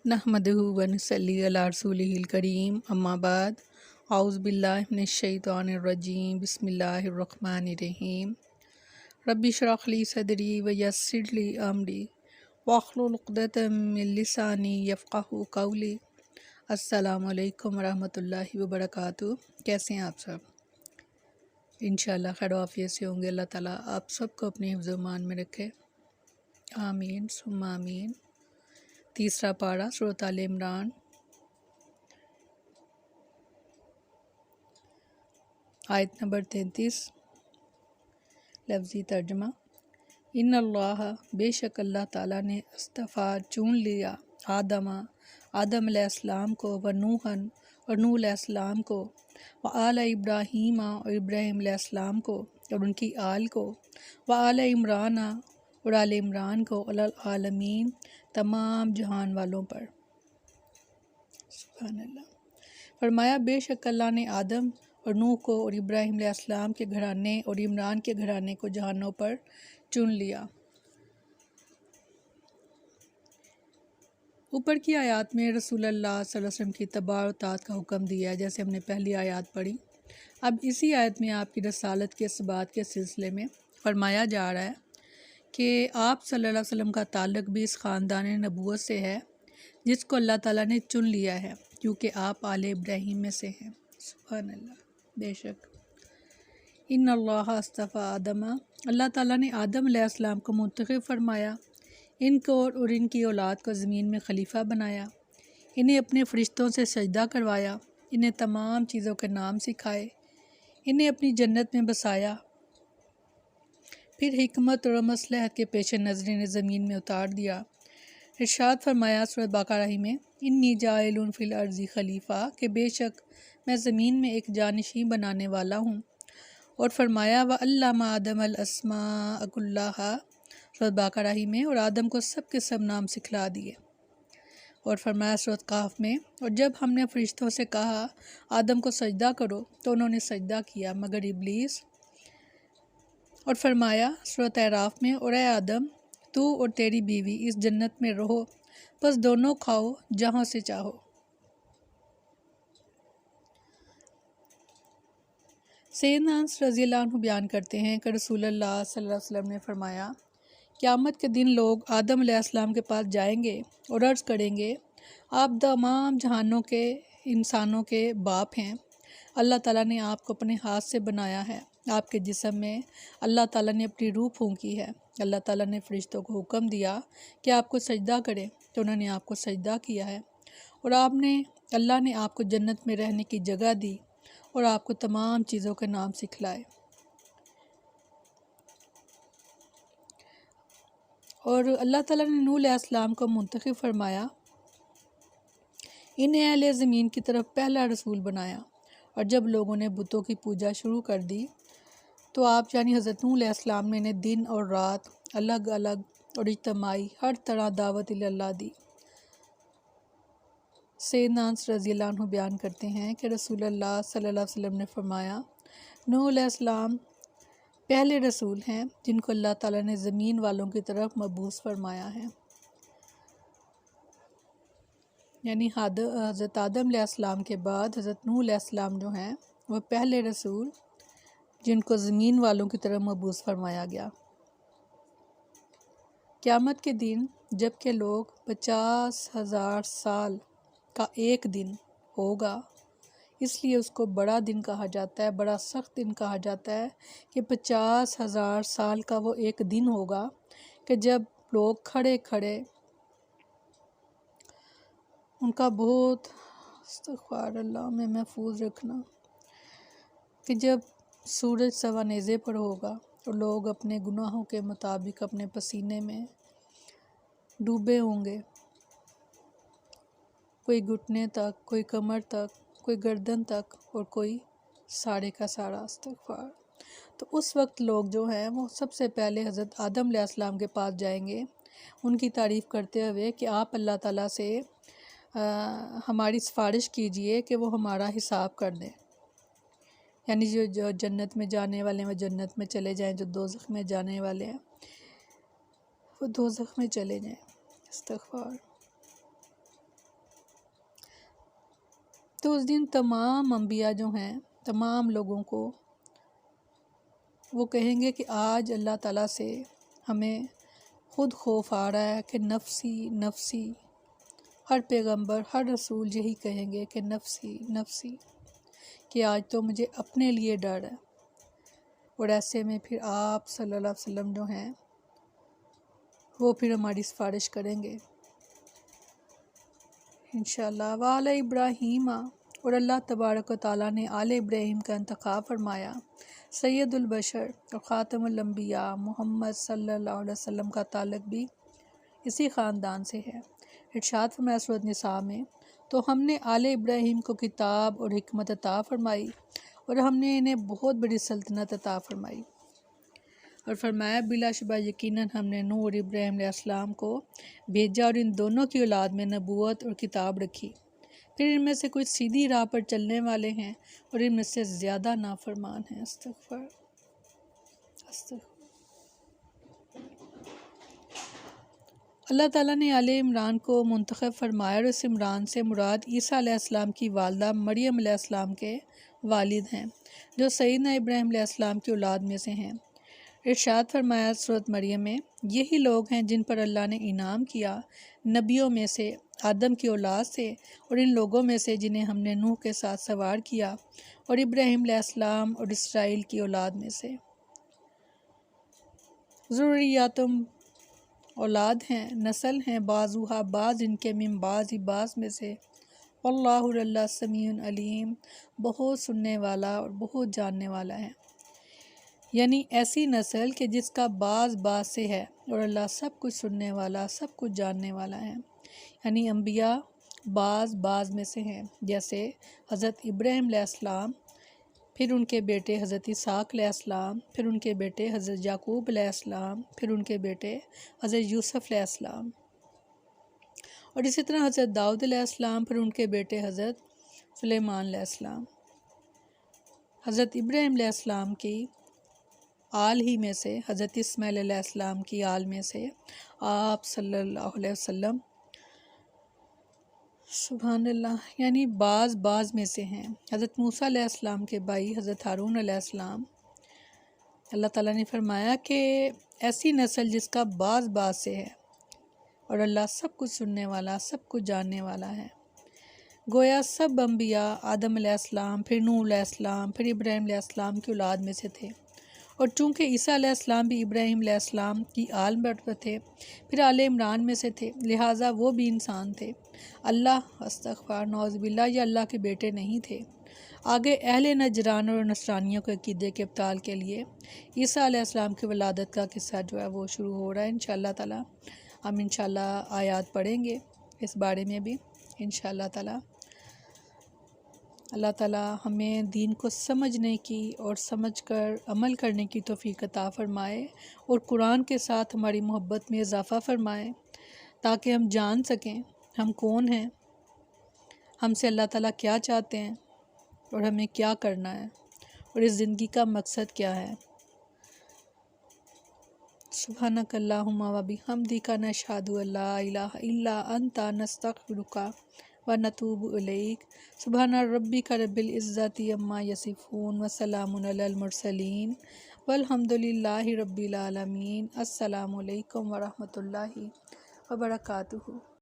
नहमदुहु व नसल्ली अला रसूलिहिल करीम अम्मा बाद औज़ु बिल्लाहि मिनश शैतानिर रजीम बिस्मिल्लाहिर रहमानिर रहीम रब्बि इश्रह ली सदरी व यस्सिर ली अमरी वहलुल उक़दतम मिन लिसानी यफ़क़हू क़ौली। अस्सलामु अलैकुम व रहमतुल्लाहि व बरकातुहू। कैसे हैं आप सब? इंशाअल्लाह खैर आफ़ियत से होंगे। अल्लाह ताला आप सबको अपने हिफ्ज़ व मान में रखे, आमीन सुम्मा आमीन। तीसरा पारा सूरत आल इमरान, आयत नंबर 33। लफ्ज़ी तर्जमा। इन्नल्लाह बेशक अल्लाह ताला ने अस्तफ़ा चुन लिया आदम अलैहिस्सलाम को व नूहन और नूह अलैहिस्सलाम को व आल इब्राहीम और इब्राहीम अलैहिस्सलाम को और उनकी आल को व आल इमरान और आल इमरान को अलल आलमीन तमाम जहान वालों पर। सुभान अल्लाह। फरमाया बेशक अल्लाह ने आदम और नूह को और इब्राहीम अलैहिस्सलाम के घराने और इमरान के घराने को जहानों पर चुन लिया। ऊपर की आयत में रसूलुल्लाह सल्लल्लाहु अलैहि वसल्लम की तबा और तात का हुक्म दिया है, जैसे हमने पहली आयत पढ़ी। अब इसी आयत में आपकी रसालत के इसबात के सिलसिले में फरमाया जा रहा है कि आप सल्लल्लाहु अलैहि वसल्लम का ताल्लुक़ भी इस ख़ानदान नबूवत से है जिसको अल्लाह ताला ने चुन लिया है, क्योंकि आप आले इब्राहीम में से हैं। सुभान अल्लाह। बेशक इन्नल्लाह अस्तफ़ा आदमा, अल्लाह ताला ने आदम अलैहिस्सलाम को मुंतखब फरमाया, इनको और इनकी औलाद को ज़मीन में खलीफा बनाया, इन्हें अपने फ़रिश्तों से सजदा करवाया, इन्हें तमाम चीज़ों के नाम सिखाए, इन्हें अपनी जन्नत में बसाया, फिर हिकमत और मसलहत के पेश नज़र इन्हें ज़मीन में उतार दिया। इरशाद फरमाया सूरह बकरा में, इन्नी जाइलुन फिल अर्ज़ि खलीफ़ा, के बेशक मैं ज़मीन में एक जानशीन बनाने वाला हूँ। और फरमाया व अल्लमा आदम अल अस्माअ कुल्लाहा, सूरह बकरा में, और आदम को सब के सब नाम सिखला दिए। और फरमाया सूरह काफ में, और जब हमने फरिश्तों से कहा आदम को सजदा करो तो उन्होंने सजदा किया मगर इब्लीस। और फरमाया सूरह अराफ में, और ए आदम तू और तेरी बीवी इस जन्नत में रहो, बस दोनों खाओ जहाँ से चाहो। सैयदना अनस रज़ियल्लाहु अन्हु बयान करते हैं कि रसूलुल्लाह सल्लल्लाहु अलैहि वसल्लम ने फरमाया, क़यामत के दिन लोग आदम अलैहिस्सलाम के पास जाएंगे और अर्ज़ करेंगे, आप तमाम जहानों के इंसानों के बाप हैं। अल्लाह ताला ने आपको अपने हाथ से बनाया है, आपके जिस्म में अल्लाह ताला ने अपनी रूह फूंकी है। अल्लाह ताला ने फरिश्तों को हुक्म दिया कि आपको सजदा करें तो उन्होंने आपको सजदा किया है। और अल्लाह ने आपको जन्नत में रहने की जगह दी और आपको तमाम चीज़ों के नाम सिखलाए। और अल्लाह ताला ने नूह अलैहिस्सलाम को मुंतखब फरमाया, इन्हें अहले ज़मीन की तरफ पहला रसूल बनाया। और जब लोगों ने बुतों की पूजा शुरू कर दी तो आप यानी हज़रत नूह अलैहिस्सलाम ने इन्हें दिन और रात अलग अलग और इज्तिमाई हर तरह दावत इल्लल्लाह दी। सैयदना अनस रज़ियल्लाहु अन्हु बयान करते हैं कि रसूलुल्लाह सल्लल्लाहु अलैहि वसल्लम ने फरमाया, नूह अलैहिस्सलाम पहले रसूल हैं जिनको अल्लाह ताला ने ज़मीन वालों की तरफ मबूस फरमाया है। यानी हज़रत आदम अलैहिस्सलाम के बाद हज़रत नूह अलैहिस्सलाम जो हैं वह पहले रसूल जिनको ज़मीन वालों की तरफ मबूस फरमाया गया। क़यामत के दिन जबकि लोग 50,000 साल का एक दिन होगा, इसलिए उसको बड़ा दिन कहा जाता है, बड़ा सख्त दिन कहा जाता है कि 50,000 साल का वो एक दिन होगा कि जब लोग खड़े खड़े उनका बहुत इस्तग़फ़ार अल्लाह में महफूज रखना, कि जब सूरज सवा नेज़े पर होगा तो लोग अपने गुनाहों के मुताबिक अपने पसीने में डूबे होंगे, कोई घुटने तक, कोई कमर तक, कोई गर्दन तक और कोई सारे का सारा। इस्तग़फ़ार। तो उस वक्त लोग जो हैं वो सबसे पहले हज़रत आदम अलैहिस्सलाम के पास जाएंगे, उनकी तारीफ़ करते हुए कि आप अल्लाह ताला से हमारी सिफारिश कीजिए कि वो हमारा हिसाब कर दें। यानी जो जन्नत में जाने वाले हैं वो जन्नत में चले जाएं, जो दोज़ख में जाने वाले हैं वो दोज़ख में चले जाएं। इस्तग़फ़ार। تو اس دن تمام انبیاء جو ہیں، تمام لوگوں کو وہ کہیں گے کہ آج اللہ تعالیٰ سے ہمیں خود خوف آ رہا ہے کہ نفسی نفسی، ہر پیغمبر ہر رسول یہی کہیں گے کہ نفسی نفسی، کہ آج تو مجھے اپنے لیے ڈر ہے۔ اور ایسے میں پھر آپ صلی اللہ علیہ وسلم جو ہیں وہ پھر ہماری سفارش کریں گے انشاءاللہ۔ وعلی ابراہیم، اور اللہ تبارک و تعالیٰ نے آل ابراہیم کا انتخاب فرمایا۔ سید البشر اور خاتم الانبیاء محمد صلی اللہ علیہ وسلم کا تعلق بھی اسی خاندان سے ہے۔ ارشاد فرمایا سورۃ نساء میں، تو ہم نے آل ابراہیم کو کتاب اور حکمت عطا فرمائی، اور ہم نے انہیں بہت بڑی سلطنت عطا فرمائی۔ اور فرمایا بلا شبہ یقیناً ہم نے نوح اور ابراہیم علیہ السلام کو بھیجا، اور ان دونوں کی اولاد میں نبوت اور کتاب رکھی۔ پھر ان میں سے کچھ سیدھی راہ پر چلنے والے ہیں، اور ان میں سے زیادہ نافرمان ہیں۔ استغفر استغفر۔ اللہ تعالیٰ نے آل عمران کو منتخب فرمایا، اور اس عمران سے مراد عیسیٰ علیہ السلام کی والدہ مریم علیہ السلام کے والد ہیں، جو سیدنا ابراہیم علیہ السلام کی اولاد میں سے ہیں۔ ارشاد فرمایا سورۃ مریم میں، یہی لوگ ہیں جن پر اللہ نے انعام کیا نبیوں میں سے، آدم کی اولاد سے، اور ان لوگوں میں سے جنہیں ہم نے نوح کے ساتھ سوار کیا، اور ابراہیم علیہ السلام اور اسرائیل کی اولاد میں سے۔ ذریاتم اولاد ہیں، نسل ہیں، بعضها بعض ان کے، من بعض بعض میں سے، واللہ اللہ سمیع علیم، بہت سننے والا اور بہت جاننے والا ہے۔ یعنی ایسی نسل کہ جس کا بعض بعض سے ہے، اور اللہ سب کچھ سننے والا، سب کچھ جاننے والا ہے۔ یعنی انبیاء بعض بعض میں سے ہیں، جیسے حضرت ابراہیم علیہ السلام، پھر ان کے بیٹے حضرت اسحاق علیہ السلام، پھر ان کے بیٹے حضرت یعقوب علیہ السلام، پھر ان کے بیٹے حضرت یوسف علیہ السلام، اور اسی طرح حضرت داؤد علیہ السلام، پھر ان کے بیٹے حضرت سلیمان علیہ السلام۔ حضرت ابراہیم علیہ السلام کی آل ہی میں سے، حضرت اسماعیل علیہ السلام کی آل میں سے آپ صلی اللہ علیہ وسلم، سبحان اللہ، یعنی بعض بعض میں سے ہیں۔ حضرت موسیٰ علیہ السلام کے بھائی حضرت ہارون علیہ السلام، اللہ تعالیٰ نے فرمایا کہ ایسی نسل جس کا بعض بعض سے ہے، اور اللہ سب کچھ سننے والا، سب کچھ جاننے والا ہے۔ گویا سب انبیاء آدم علیہ السلام، پھر نوح علیہ السلام، پھر ابراہیم علیہ السلام کی اولاد میں سے تھے، اور چونکہ عیسیٰ علیہ السلام بھی ابراہیم علیہ السلام کی آل میں تھے، پھر آل عمران میں سے تھے، لہٰذا وہ بھی انسان تھے۔ اللہ استغفار نعوذ باللہ، یہ اللہ کے بیٹے نہیں تھے۔ آگے اہل نجران اور نصرانیوں کے عقیدے کے ابطال کے لیے عیسیٰ علیہ السلام کی ولادت کا قصہ جو ہے وہ شروع ہو رہا ہے انشاءاللہ تعالیٰ۔ ہم انشاءاللہ آیات پڑھیں گے اس بارے میں بھی انشاءاللہ تعالیٰ۔ اللہ تعالیٰ ہمیں دین کو سمجھنے کی اور سمجھ کر عمل کرنے کی توفیق عطا فرمائے، اور قرآن کے ساتھ ہماری محبت میں اضافہ فرمائے، تاکہ ہم جان سکیں ہم کون ہیں، ہم سے اللہ تعالیٰ کیا چاہتے ہیں، اور ہمیں کیا کرنا ہے، اور اس زندگی کا مقصد کیا ہے۔ سبحانک اللہم و بحمدک، نشہد ان لا الہ الا انت، نستغفرک ونتوب الیک۔ سبحان ربک رب العزت عما یصفون، وسلام علی المرسلین، والحمد للہ رب العالمین۔ السلام علیکم ورحمۃ اللہ وبرکاتہ۔